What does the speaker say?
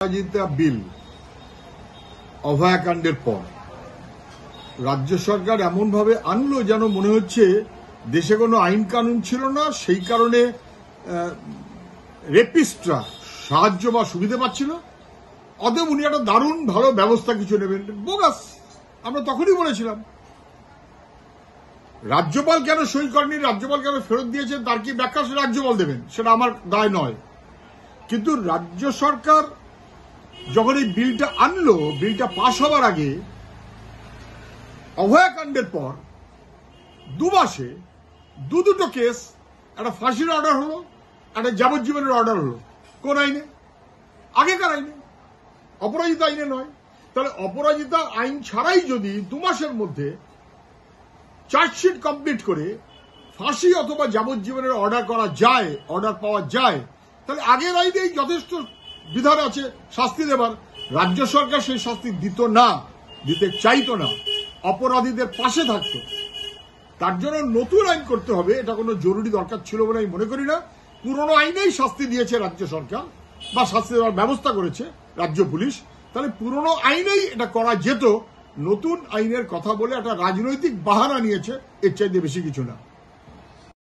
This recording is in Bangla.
অপরাজিতা বিল অভয়াকাণ্ডের পর রাজ্য সরকার এমন ভাবে আনলো যেন মনে হচ্ছে দেশে কোনো আইন কানুন ছিল না, সেই কারণে রেপিস্টরা সাহায্য বা সুবিধা পাচ্ছিল। অতএব উনি একটা দারুণ ভালো ব্যবস্থা কিছু নেবেন। বোগাস। আমরা তখনই বলেছিলাম রাজ্যপাল কেন সই করেনি, রাজ্যপাল কেন ফেরত দিয়েছেন, তার কি ব্যাখ্যা সে রাজ্যপাল দেবেন, সেটা আমার দায় নয়। কিন্তু রাজ্য সরকার যখন এই বিলটা আনলো, বিলটা পাশ হবার আগে অভয়াকাণ্ডের পর 2 মাসে দুটো কেস, একটা ফাঁসির অর্ডার হলো, একটা যাবজ্জীবনের অর্ডার হলো। কোন আইনে? আগেকার আইনে, অপরাজিতা আইনে নয়। তাহলে অপরাজিতা আইন ছাড়াই যদি 2 মাসের মধ্যে চার্জশিট কমপ্লিট করে ফাঁসি অথবা যাবজ্জীবনের অর্ডার করা যায়, অর্ডার পাওয়া যায়, তাহলে আগের আইনেই যথেষ্ট বিধান আছে শাস্তি দেবার। রাজ্য সরকার সেই শাস্তি দিত না, দিতে চাইতো না, অপরাধীদের পাশে থাকতো। তার জন্য নতুন আইন করতে হবে, এটা কোনো জরুরি দরকার ছিল বলে আমি মনে করি না। পুরনো আইনেই শাস্তি দিয়েছে রাজ্য সরকার বা শাস্তি দেওয়ার ব্যবস্থা করেছে রাজ্য পুলিশ, তাহলে পুরনো আইনেই এটা করা যেত। নতুন আইনের কথা বলে একটা রাজনৈতিক বাহানা নিয়েছে, এর চাইতে বেশি কিছু না।